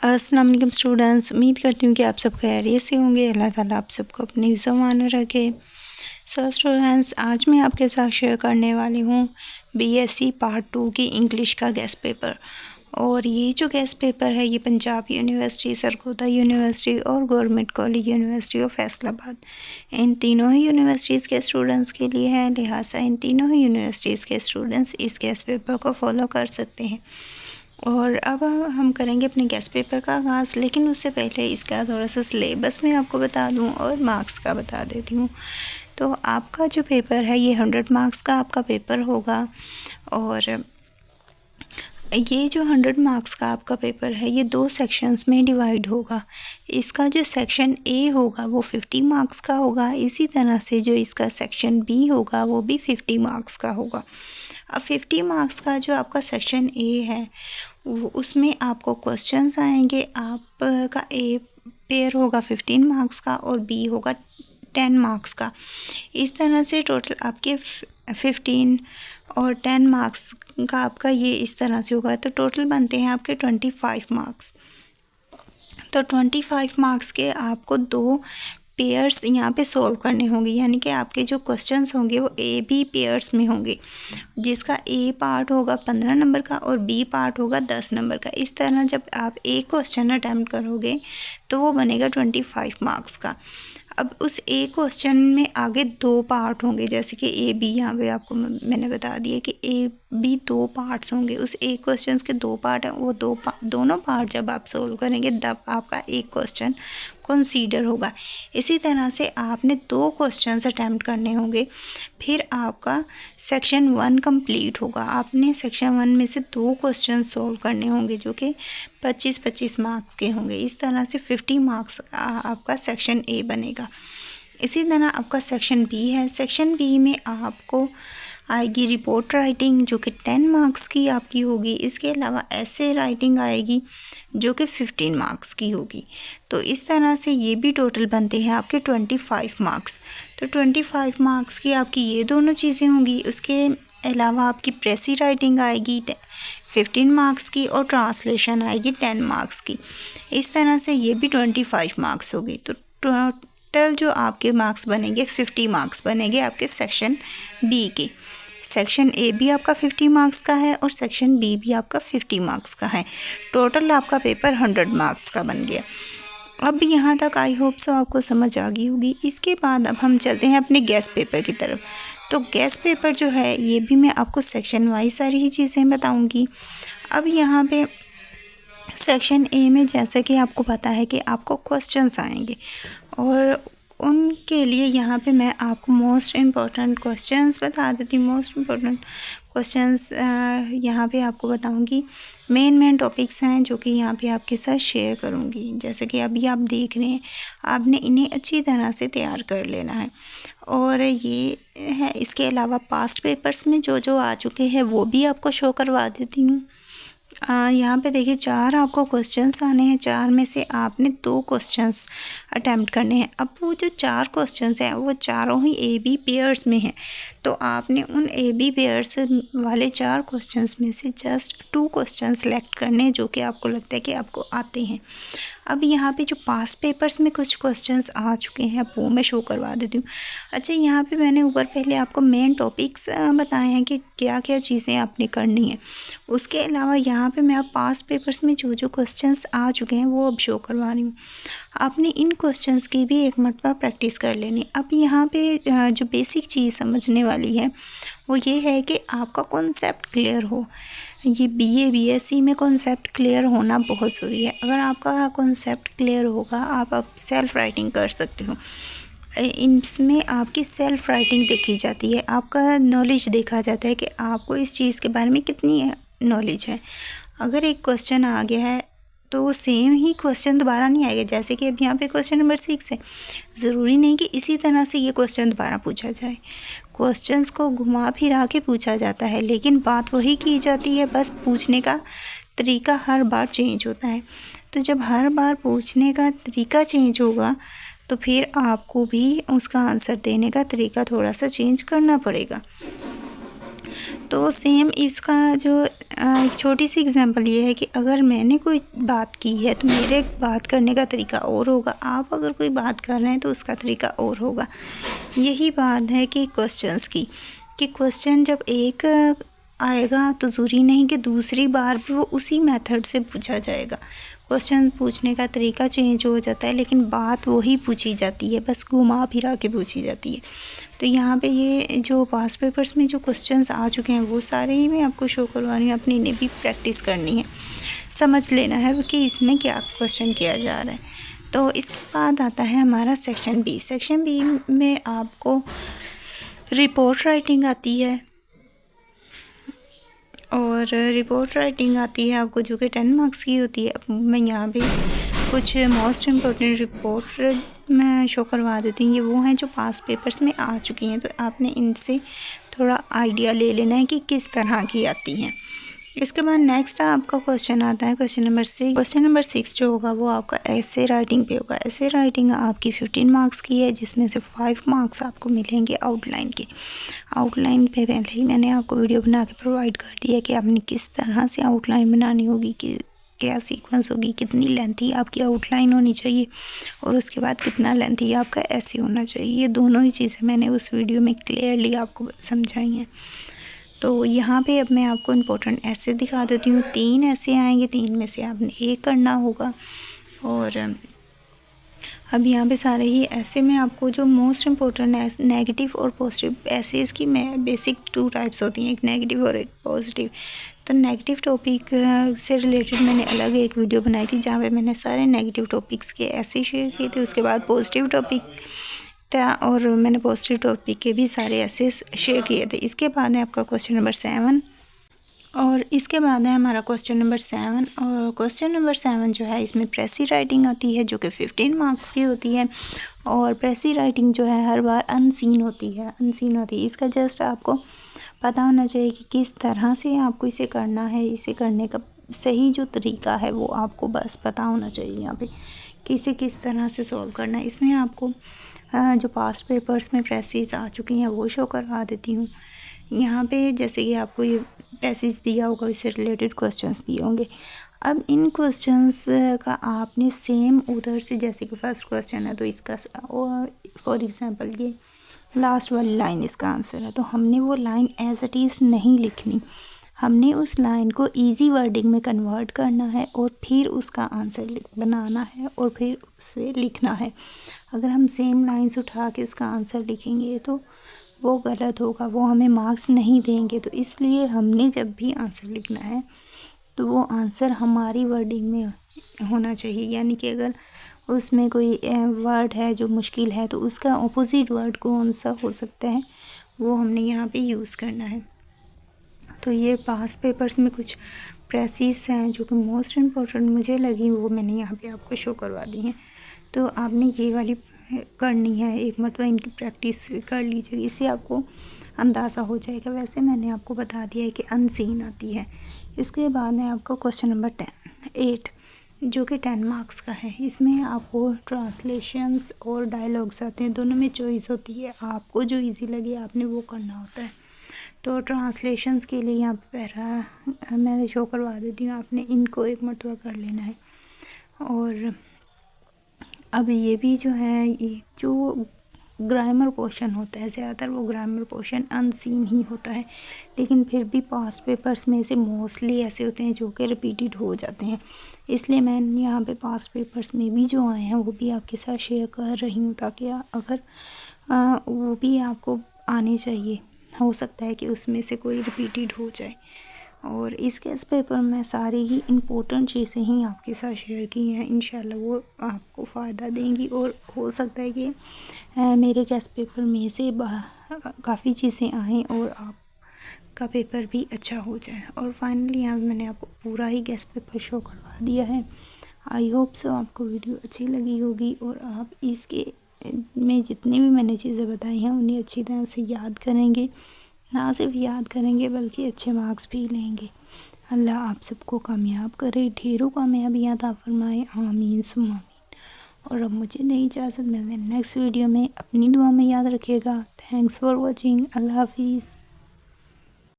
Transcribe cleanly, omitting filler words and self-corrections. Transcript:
अस्सलाम वालेकुम स्टूडेंट्स, उम्मीद करती हूँ कि आप सब खैरियत से होंगे। अल्लाह ताला आप सबको अपनी ज़ुबान में रखे। सो स्टूडेंट्स, आज मैं आपके साथ शेयर करने वाली हूँ बीएससी पार्ट 2 की इंग्लिश का गेस्ट पेपर। और ये जो गेस्ट पेपर है ये पंजाब यूनिवर्सिटी, सरगोदा यूनिवर्सिटी और government college university of Faisalabad, इन तीनों ही यूनिवर्सिटीज़ के स्टूडेंट्स के लिए है। लिहाजा इन तीनों ही यूनिवर्सिटीज़ के स्टूडेंट्स इस गेस्ट पेपर को फॉलो कर सकते हैं। और अब हम करेंगे अपने गेस्ट पेपर का आगाज़, लेकिन उससे पहले इसका थोड़ा सा सिलेबस मैं आपको बता दूं और मार्क्स का बता देती हूँ। तो आपका जो पेपर है ये 100 मार्क्स का आपका पेपर होगा। और ये जो 100 मार्क्स का आपका पेपर है ये 2 सेक्शंस में डिवाइड होगा। इसका जो सेक्शन ए होगा वो 50 मार्क्स का होगा। इसी तरह से जो इसका सेक्शन बी होगा वो भी 50 मार्क्स का होगा। अब 50 मार्क्स का जो आपका सेक्शन ए है उसमें आपको क्वेश्चंस आएंगे। आपका ए पेयर होगा 15 मार्क्स का और बी होगा 10 मार्क्स का। इस तरह से टोटल आपके 15 और 10 मार्क्स का आपका ये इस तरह से होगा, तो टोटल बनते हैं आपके 25 मार्क्स। तो 25 मार्क्स के आपको 2 पेयर्स यहाँ पे सॉल्व करने होंगे, यानी कि आपके जो क्वेश्चंस होंगे वो ए बी पेयर्स में होंगे, जिसका ए पार्ट होगा 15 नंबर का और बी पार्ट होगा 10 नंबर का। इस तरह जब आप एक क्वेश्चन अटैम्प्ट करोगे तो वो बनेगा 25 मार्क्स का। अब उस ए क्वेश्चन में आगे 2 पार्ट होंगे, जैसे कि ए बी, यहाँ पे आपको मैंने बता दिया कि ए बी 2 पार्ट्स होंगे। उस ए क्वेश्चन के 2 पार्ट हैं, वो दोनों पार्ट जब आप सोल्व करेंगे तब आपका एक क्वेश्चन कंसीडर होगा। इसी तरह से आपने 2 क्वेश्चंस अटैम्प्ट करने होंगे, फिर आपका सेक्शन 1 कंप्लीट होगा। आपने सेक्शन 1 में से 2 क्वेश्चन सोल्व करने होंगे जो कि 25-25 मार्क्स के होंगे। इस तरह से 50 मार्क्स आपका सेक्शन ए बनेगा। इसी तरह आपका सेक्शन बी है। सेक्शन बी में आपको आएगी रिपोर्ट राइटिंग जो कि 10 मार्क्स की आपकी होगी। इसके अलावा ऐसे राइटिंग आएगी जो कि 15 मार्क्स की होगी। तो इस तरह से ये भी टोटल बनते हैं आपके 25 मार्क्स। तो 25 मार्क्स की आपकी ये दोनों चीज़ें होंगी। उसके अलावा आपकी प्रेसी राइटिंग आएगी 15 मार्क्स की और ट्रांसलेशन आएगी 10 मार्क्स की। इस तरह से ये भी 25 मार्क्स होगी। तो टोटल जो आपके मार्क्स बनेंगे 50 मार्क्स बनेंगे आपके सेक्शन बी के। सेक्शन ए भी आपका 50 मार्क्स का है और सेक्शन बी भी आपका 50 मार्क्स का है। टोटल आपका पेपर 100 मार्क्स का बन गया। अब यहाँ तक आई होप सो आपको समझ आ गई होगी। इसके बाद अब हम चलते हैं अपने गेस्ट पेपर की तरफ। तो गेस्ट पेपर जो है ये भी मैं आपको सेक्शन वाइज सारी ही चीज़ें बताऊँगी। अब यहाँ पे सेक्शन ए में जैसे कि आपको पता है कि आपको क्वेश्चंस आएंगे और उनके लिए यहाँ पे मैं आपको मोस्ट इम्पॉर्टेंट क्वेश्चंस बता देती हूँ। मोस्ट इम्पॉर्टेंट क्वेश्चंस यहाँ पे आपको बताऊँगी। मेन टॉपिक्स हैं जो कि यहाँ पे आपके साथ शेयर करूँगी। जैसे कि अभी आप देख रहे हैं, आपने इन्हें अच्छी तरह से तैयार कर लेना है। और ये है, इसके अलावा पास्ट पेपर्स में जो जो आ चुके हैं वो भी आपको शो करवा देती हूँ। यहाँ पे देखिए 4 आपको क्वेश्चंस आने हैं। 4 में से आपने 2 क्वेश्चंस अटैम्प्ट करने हैं। अब वो जो 4 क्वेश्चंस हैं वो चारों ही ए बी पेयर्स में हैं, तो आपने उन ए बी पेयर्स वाले 4 क्वेश्चंस में से जस्ट 2 क्वेश्चन सेलेक्ट करने जो कि आपको लगता है कि आपको आते हैं। अब यहाँ पे जो पास्ट पेपर्स में कुछ क्वेश्चंस आ चुके हैं अब वो मैं शो करवा देती हूँ। अच्छा, यहाँ पे मैंने ऊपर पहले आपको मेन टॉपिक्स बताए हैं कि क्या क्या चीज़ें आपने करनी है। उसके अलावा यहाँ पे मैं आप पास्ट पेपर्स में जो जो क्वेश्चंस आ चुके हैं वो अब शो करवा रही हूँ। आपने इन क्वेश्चंस की भी एक मरतबा प्रैक्टिस कर लेनी। अब यहाँ पे जो बेसिक चीज़ समझने वाली है वो ये है कि आपका कॉन्सेप्ट क्लियर हो। ये बीए बीएससी में कॉन्सेप्ट क्लियर होना बहुत ज़रूरी है। अगर आपका कॉन्सेप्ट क्लियर होगा आप सेल्फ़ राइटिंग कर सकते हो। इसमें आपकी सेल्फ़ राइटिंग देखी जाती है, आपका नॉलेज देखा जाता है कि आपको इस चीज़ के बारे में कितनी नॉलेज है। अगर एक क्वेश्चन आ गया है तो वो सेम ही क्वेश्चन दोबारा नहीं आएगा। जैसे कि अब यहाँ पे क्वेश्चन नंबर 6 है, ज़रूरी नहीं कि इसी तरह से ये क्वेश्चन दोबारा पूछा जाए। क्वेश्चंस को घुमा फिरा के पूछा जाता है, लेकिन बात वही की जाती है, बस पूछने का तरीका हर बार चेंज होता है। तो जब हर बार पूछने का तरीका चेंज होगा तो फिर आपको भी उसका आंसर देने का तरीका थोड़ा सा चेंज करना पड़ेगा। तो सेम इसका जो एक छोटी सी एग्जांपल ये है कि अगर मैंने कोई बात की है तो मेरे बात करने का तरीका और होगा, आप अगर कोई बात कर रहे हैं तो उसका तरीका और होगा। यही बात है कि क्वेश्चंस की, कि क्वेश्चन जब एक आएगा तो ज़रूरी नहीं कि दूसरी बार भी वो उसी मेथड से पूछा जाएगा। क्वेश्चन पूछने का तरीका चेंज हो जाता है लेकिन बात वही पूछी जाती है, बस घुमा फिरा के पूछी जाती है। तो यहाँ पे ये जो पास्ट पेपर्स में जो क्वेश्चंस आ चुके हैं वो सारे ही मैं आपको शो करवा रही हूँ। अपनी ने भी प्रैक्टिस करनी है, समझ लेना है कि इसमें क्या क्वेश्चन किया जा रहा है। तो इसके बाद आता है हमारा सेक्शन बी। सेक्शन बी में आपको रिपोर्ट राइटिंग आती है, और रिपोर्ट राइटिंग आती है आपको जो कि 10 मार्क्स की होती है। अब मैं यहाँ पे कुछ मोस्ट इम्पोर्टेंट रिपोर्ट मैं शो करवा देती हूँ। ये वो हैं जो पास्ट पेपर्स में आ चुकी हैं, तो आपने इनसे थोड़ा आइडिया ले लेना है कि किस तरह की आती हैं। इसके बाद नेक्स्ट आपका क्वेश्चन आता है क्वेश्चन नंबर 6। क्वेश्चन नंबर 6 जो होगा वो आपका ऐसे राइटिंग पे होगा। ऐसे राइटिंग आपकी 15 मार्क्स की है, जिसमें से 5 मार्क्स आपको मिलेंगे आउटलाइन के। आउटलाइन पे पहले ही मैंने आपको वीडियो बना के प्रोवाइड कर दिया कि आपने किस तरह से आउटलाइन बनानी होगी, कि क्या सीक्वेंस होगी, कितनी लेंथी आपकी आउटलाइन होनी चाहिए, और उसके बाद कितना लेंथी आपका ऐसे होना चाहिए। ये दोनों ही चीज़ें मैंने उस वीडियो में क्लियरली आपको समझाई हैं। तो यहाँ पे अब मैं आपको इम्पोर्टेंट ऐसे दिखा देती हूँ। 3 ऐसे आएंगे, 3 में से आपने एक करना होगा। और अब यहाँ पे सारे ही ऐसे में आपको जो मोस्ट इम्पोर्टेंट है नेगेटिव और पॉजिटिव ऐसे, इसकी मैं बेसिक 2 टाइप्स होती हैं, एक नेगेटिव और एक पॉजिटिव। तो नेगेटिव टॉपिक से रिलेटेड मैंने अलग एक वीडियो बनाई थी जहाँ पे मैंने सारे नेगेटिव टॉपिक्स के ऐसे शेयर किए थे। उसके बाद पॉजिटिव टॉपिक था और मैंने पॉजिटिव टॉपिक के भी सारे ऐसे शेयर किए थे। इसके बाद है आपका क्वेश्चन नंबर 7, और इसके बाद है हमारा क्वेश्चन नंबर 7। और क्वेश्चन नंबर 7 जो है इसमें प्रेसी राइटिंग आती है जो कि 15 मार्क्स की होती है। और प्रेसी राइटिंग जो है हर बार अनसीन होती है, इसका जस्ट आपको पता होना चाहिए कि किस तरह से आपको इसे करना है। इसे करने का सही जो तरीका है वो आपको बस पता होना चाहिए। यहाँ पे कि इसे किस तरह से सॉल्व करना है। इसमें आपको जो पास्ट पेपर्स में प्रेसीज आ चुकी हैं वो शो करवा देती हूँ। यहाँ पे जैसे कि आपको ये पैसेज दिया होगा, इससे रिलेटेड क्वेश्चंस दिए होंगे। अब इन क्वेश्चंस का आपने सेम उधर से, जैसे कि फर्स्ट क्वेश्चन है तो इसका फॉर एग्जांपल ये लास्ट वाली लाइन इसका आंसर है, तो हमने वो लाइन एज इट इज़ नहीं लिखनी, हमने उस लाइन को इजी वर्डिंग में कन्वर्ट करना है और फिर उसका आंसर बनाना है और फिर उसे लिखना है। अगर हम सेम लाइंस उठा के उसका आंसर लिखेंगे तो वो गलत होगा, वो हमें मार्क्स नहीं देंगे। तो इसलिए हमने जब भी आंसर लिखना है तो वो आंसर हमारी वर्डिंग में होना चाहिए। यानी कि अगर उसमें कोई वर्ड है जो मुश्किल है तो उसका ऑपोजिट वर्ड कौन सा हो सकता है वो हमने यहाँ पे यूज़ करना है। तो ये पास्ट पेपर्स में कुछ प्रेसीज हैं जो कि मोस्ट इम्पोर्टेंट मुझे लगी, वो मैंने यहाँ पे आपको शो करवा दी हैं। तो आपने ये वाली करनी है, एक मरतबा इनकी प्रैक्टिस कर लीजिए, इससे आपको अंदाज़ा हो जाएगा। वैसे मैंने आपको बता दिया है कि अनसीन आती है। इसके बाद है आपका क्वेश्चन नंबर 8 जो कि 10 मार्क्स का है। इसमें आपको ट्रांसलेशंस और डायलॉग्स आते हैं, दोनों में चॉइस होती है, आपको जो इजी लगे आपने वो करना होता है। तो ट्रांसलेशंस के लिए यहाँ पे पहला मैं शो करवा देती हूँ, आपने इनको एक मरतबा कर लेना है। और अब ये भी जो है, ये जो ग्रामर पोर्शन होता है ज़्यादातर वो ग्रामर पोर्शन अनसीन ही होता है, लेकिन फिर भी पास्ट पेपर्स में से मोस्टली ऐसे होते हैं जो कि रिपीटेड हो जाते हैं। इसलिए मैं यहाँ पे पास्ट पेपर्स में भी जो आए हैं वो भी आपके साथ शेयर कर रही हूँ, ताकि अगर वो भी आपको आने चाहिए। हो सकता है कि उसमें से कोई रिपीटेड हो जाए। और इस गेस्ट पेपर में सारी ही इम्पोर्टेंट चीज़ें ही आपके साथ शेयर की हैं, इंशाल्लाह वो आपको फ़ायदा देंगी। और हो सकता है कि मेरे गेस्ट पेपर में से काफ़ी चीज़ें आएँ और आपका पेपर भी अच्छा हो जाए। और फाइनली यहाँ मैंने आपको पूरा ही गेस्ट पेपर शो करवा दिया है। आई होप सो आपको वीडियो अच्छी लगी होगी और आप इसके में जितनी भी मैंने चीज़ें बताई हैं उन्हें अच्छी तरह से याद करेंगे, ना सिर्फ याद करेंगे बल्कि अच्छे मार्क्स भी लेंगे। अल्लाह आप सबको कामयाब करे, ढेरों कामयाबियाँ अता फरमाए, आमीन सुम्मा आमीन। और अब मुझे नई इजाज़त मिलने नेक्स्ट वीडियो में, अपनी दुआ में याद रखिएगा। थैंक्स फॉर वॉचिंग, अल्लाह हाफिज़।